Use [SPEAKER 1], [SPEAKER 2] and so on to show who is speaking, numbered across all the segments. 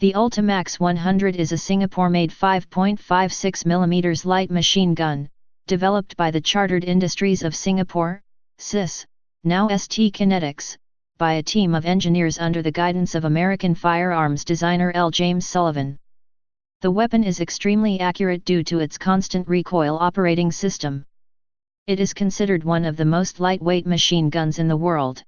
[SPEAKER 1] The Ultimax 100 is a Singapore-made 5.56mm light machine gun, developed by the Chartered Industries of Singapore, SIS, now ST Kinetics, by a team of engineers under the guidance of American firearms designer L. James Sullivan. The weapon is extremely accurate due to its constant recoil operating system. It is considered one of the most lightweight machine guns in the world.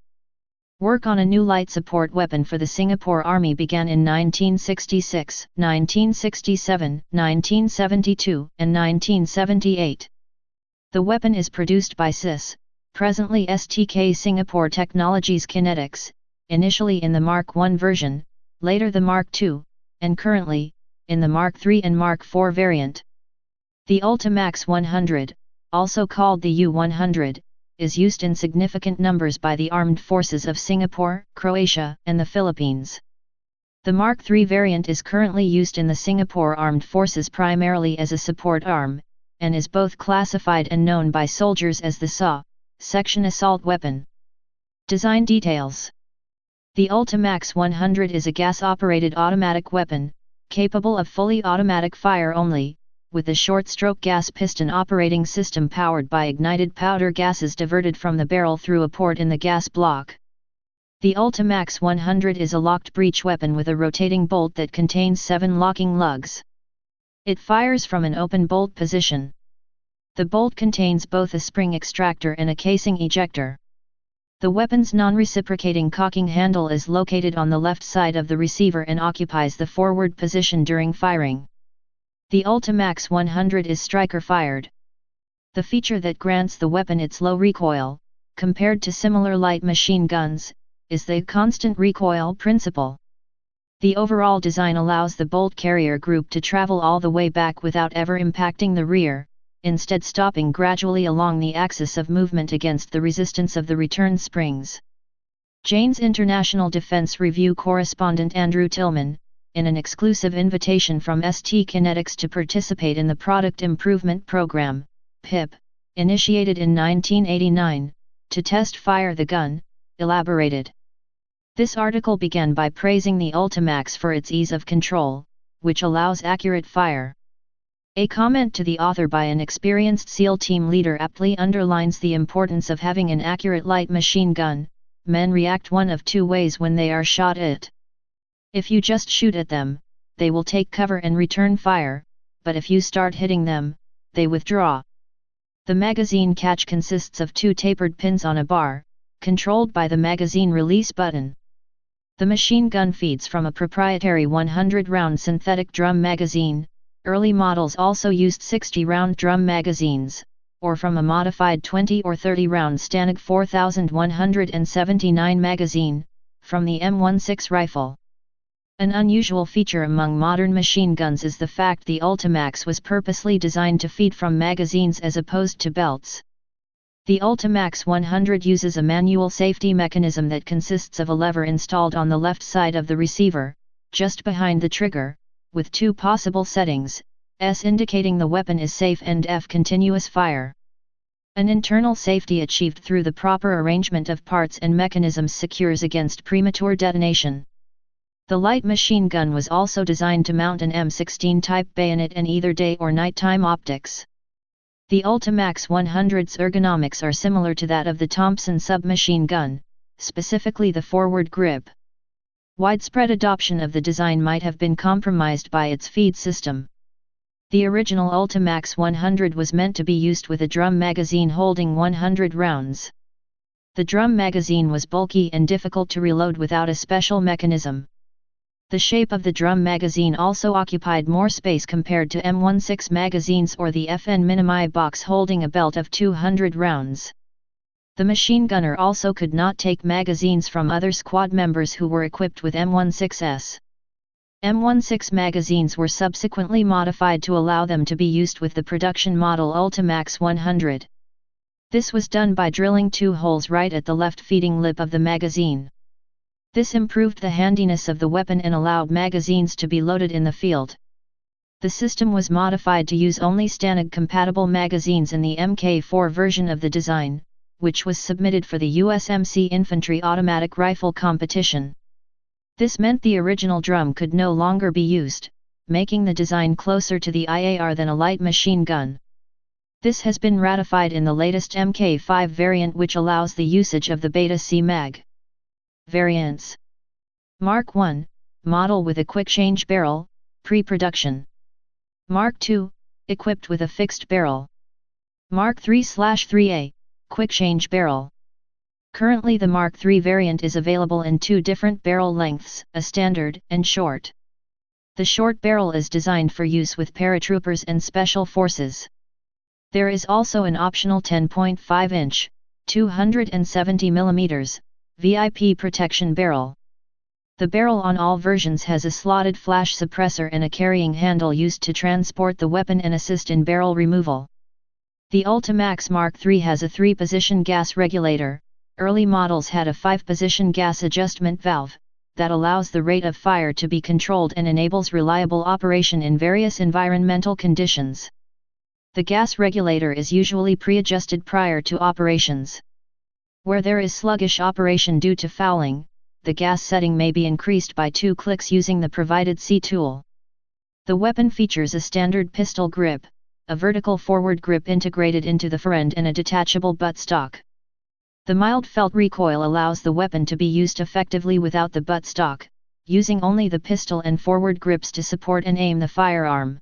[SPEAKER 1] Work on a new light support weapon for the Singapore Army began in 1966, 1967, 1972, and 1978. The weapon is produced by SIS, presently STK Singapore Technologies Kinetics, initially in the Mark I version, later the Mark II, and currently, in the Mark III and Mark IV variant. The Ultimax 100, also called the U-100, is used in significant numbers by the armed forces of Singapore, Croatia, and the Philippines. The Mark III variant is currently used in the Singapore Armed Forces primarily as a support arm, and is both classified and known by soldiers as the SA, section assault weapon. Design details. The Ultimax 100 is a gas-operated automatic weapon, capable of fully automatic fire only, with a short-stroke gas piston operating system powered by ignited powder gases diverted from the barrel through a port in the gas block. The Ultimax 100 is a locked breech weapon with a rotating bolt that contains 7 locking lugs. It fires from an open bolt position. The bolt contains both a spring extractor and a casing ejector. The weapon's non-reciprocating cocking handle is located on the left side of the receiver and occupies the forward position during firing. The Ultimax 100 is striker-fired. The feature that grants the weapon its low recoil, compared to similar light machine guns, is the constant recoil principle. The overall design allows the bolt carrier group to travel all the way back without ever impacting the rear, instead stopping gradually along the axis of movement against the resistance of the return springs. Jane's International Defense Review correspondent Andrew Tillman, in an exclusive invitation from ST Kinetics to participate in the Product Improvement Program, PIP, initiated in 1989, to test-fire the gun, elaborated. This article began by praising the Ultimax for its ease of control, which allows accurate fire. A comment to the author by an experienced SEAL team leader aptly underlines the importance of having an accurate light machine gun. Men react one of two ways when they are shot at. If you just shoot at them, they will take cover and return fire, but if you start hitting them, they withdraw. The magazine catch consists of 2 tapered pins on a bar, controlled by the magazine release button. The machine gun feeds from a proprietary 100-round synthetic drum magazine. Early models also used 60-round drum magazines, or from a modified 20 or 30-round Stanag 4179 magazine, from the M16 rifle. An unusual feature among modern machine guns is the fact the Ultimax was purposely designed to feed from magazines as opposed to belts. The Ultimax 100 uses a manual safety mechanism that consists of a lever installed on the left side of the receiver, just behind the trigger, with 2 possible settings, S indicating the weapon is safe and F continuous fire. An internal safety achieved through the proper arrangement of parts and mechanisms secures against premature detonation. The light machine gun was also designed to mount an M16 type bayonet and either day or nighttime optics. The Ultimax 100's ergonomics are similar to that of the Thompson submachine gun, specifically the forward grip. Widespread adoption of the design might have been compromised by its feed system. The original Ultimax 100 was meant to be used with a drum magazine holding 100 rounds. The drum magazine was bulky and difficult to reload without a special mechanism. The shape of the drum magazine also occupied more space compared to M16 magazines or the FN Minimi box holding a belt of 200 rounds. The machine gunner also could not take magazines from other squad members who were equipped with M16s. M16 magazines were subsequently modified to allow them to be used with the production model Ultimax 100. This was done by drilling 2 holes right at the left feeding lip of the magazine. This improved the handiness of the weapon and allowed magazines to be loaded in the field. The system was modified to use only Stanag-compatible magazines in the Mk4 version of the design, which was submitted for the USMC Infantry Automatic Rifle Competition. This meant the original drum could no longer be used, making the design closer to the IAR than a light machine gun. This has been ratified in the latest Mk5 variant, which allows the usage of the Beta C mag. Variants: Mark I, model with a quick-change barrel, pre-production. Mark II, equipped with a fixed barrel. Mark III/3A, quick-change barrel. Currently the Mark III variant is available in two different barrel lengths, a standard and short. The short barrel is designed for use with paratroopers and special forces. There is also an optional 10.5-inch, 270mm, VIP protection barrel. The barrel on all versions has a slotted flash suppressor and a carrying handle used to transport the weapon and assist in barrel removal. The Ultimax Mark III has a 3-position gas regulator. Early models had a 5-position gas adjustment valve that allows the rate of fire to be controlled and enables reliable operation in various environmental conditions. The gas regulator is usually pre-adjusted prior to operations. Where there is sluggish operation due to fouling, the gas setting may be increased by 2 clicks using the provided C tool. The weapon features a standard pistol grip, a vertical forward grip integrated into the forend and a detachable buttstock. The mild felt recoil allows the weapon to be used effectively without the buttstock, using only the pistol and forward grips to support and aim the firearm.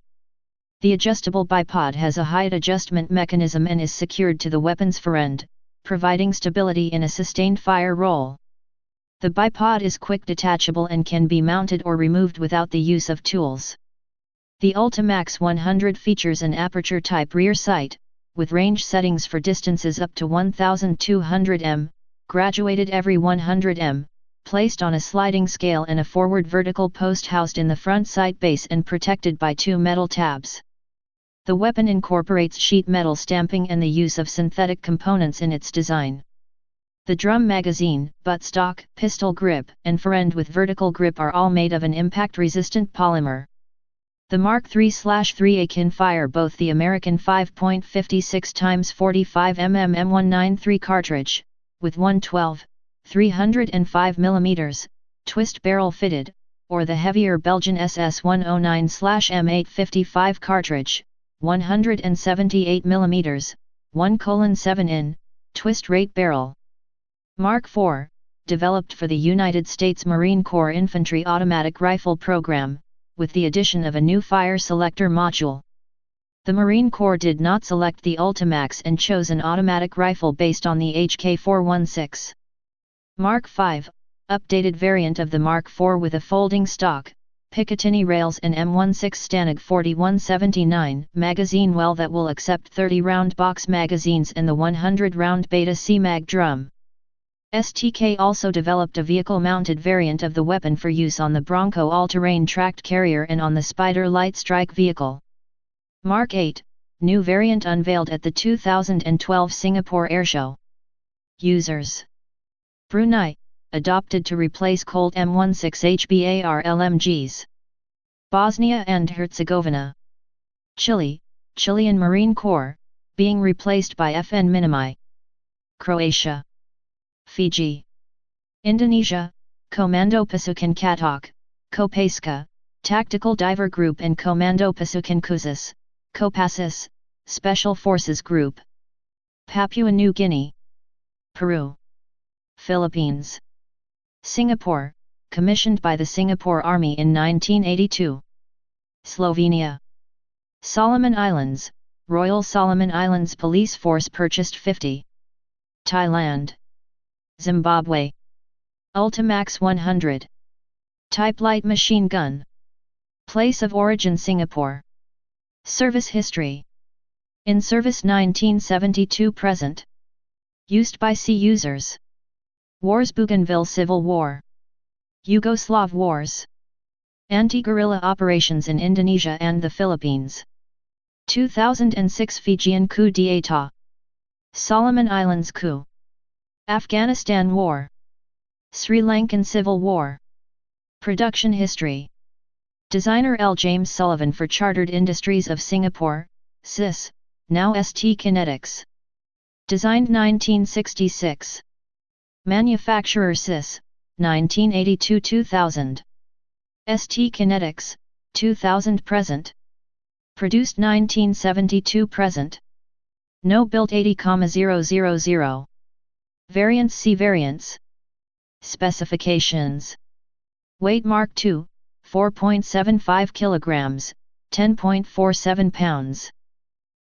[SPEAKER 1] The adjustable bipod has a height adjustment mechanism and is secured to the weapon's forend, providing stability in a sustained fire roll. The bipod is quick detachable and can be mounted or removed without the use of tools. The Ultimax 100 features an aperture-type rear sight, with range settings for distances up to 1200 m, graduated every 100 m, placed on a sliding scale and a forward vertical post housed in the front sight base and protected by 2 metal tabs. The weapon incorporates sheet metal stamping and the use of synthetic components in its design. The drum magazine, buttstock, pistol grip, and forend with vertical grip are all made of an impact-resistant polymer. The Mark III/3A can fire both the American 5.56x45mm M193 cartridge, with 112, 305mm, twist barrel fitted, or the heavier Belgian SS109/M855 cartridge, 178mm, 1:7 twist rate barrel. Mark IV, developed for the United States Marine Corps Infantry Automatic Rifle Program, with the addition of a new fire selector module. The Marine Corps did not select the Ultimax and chose an automatic rifle based on the HK416. Mark V, updated variant of the Mark IV with a folding stock, Picatinny rails and M16 Stanig 4179 magazine well that will accept 30-round box magazines and the 100-round Beta C mag drum. STK also developed a vehicle-mounted variant of the weapon for use on the Bronco all-terrain tracked carrier and on the Spider light strike vehicle. Mark VIII, new variant unveiled at the 2012 Singapore Airshow. Users: Brunei, adopted to replace Colt M16 HBAR LMGs. Bosnia and Herzegovina. Chile, Chilean Marine Corps, being replaced by FN Minimi. Croatia. Fiji. Indonesia, Komando Pasukan Katak, Kopaska, Tactical Diver Group and Komando Pasukan Khusus, Kopassus, Special Forces Group. Papua New Guinea. Peru. Philippines. Singapore, commissioned by the Singapore Army in 1982. Slovenia. Solomon Islands, Royal Solomon Islands Police Force purchased 50. Thailand. Zimbabwe. Ultimax 100. Type light machine gun. Place of origin Singapore. Service history. In service 1972 present. Used by C users. Wars: Bougainville Civil War, Yugoslav Wars, anti-guerrilla operations in Indonesia and the Philippines. 2006 Fijian coup d'état, Solomon Islands coup, Afghanistan War, Sri Lankan Civil War. Production history. Designer L. James Sullivan for Chartered Industries of Singapore, SIS, now ST Kinetics. Designed 1966. Manufacturer SIS, 1982-2000. ST Kinetics, 2000 present. Produced 1972 present. No built 80,000. Variants see variants. Specifications. Weight Mark II, 4.75 kilograms, 10.47 pounds.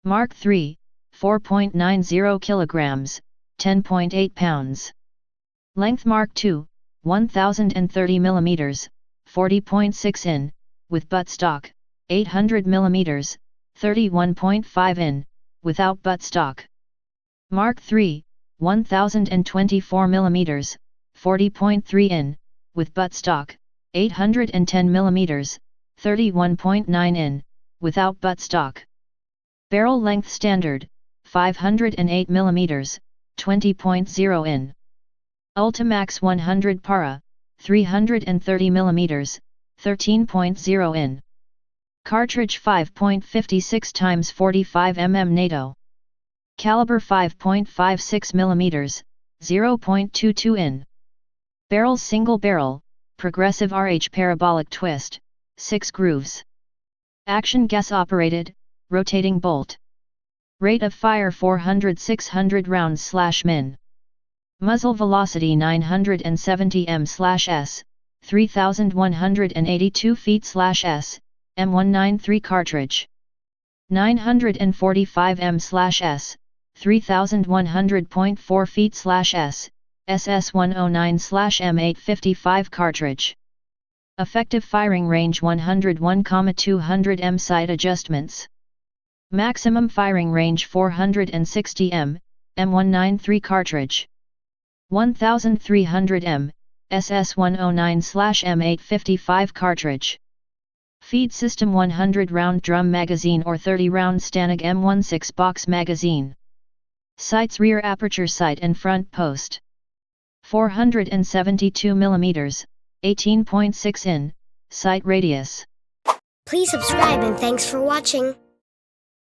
[SPEAKER 1] Mark III, 4.90 kilograms, 10.8 pounds. Length Mark II, 1030 millimeters, 40.6 in, with buttstock, 800 millimeters, 31.5 in, without buttstock. Mark III, 1024 millimeters, 40.3 in, with buttstock, 810 millimeters, 31.9 in, without buttstock. Barrel length standard, 508 millimeters, 20.0 in. Ultimax 100 para, 330 millimeters, 13.0 in. Cartridge 5.56 x 45 mm NATO. Caliber 5.56 mm, 0.22 in. Barrels single barrel, progressive RH parabolic twist, 6 grooves. Action gas operated, rotating bolt. Rate of fire 400-600 rounds/min. Muzzle velocity 970 m/s, 3182 feet/s, M193 cartridge. 945 m/s, 3100.4 feet/s, SS109/M855 cartridge. Effective firing range 101,200 m. Sight adjustments. Maximum firing range 460 m, M193 cartridge. 1300 m, SS109/M855 cartridge. Feed system 100 round drum magazine or 30 round Stanag M16 box magazine. Sights rear aperture sight and front post. 472 mm, 18.6 in, sight radius.
[SPEAKER 2] Please subscribe and thanks for watching.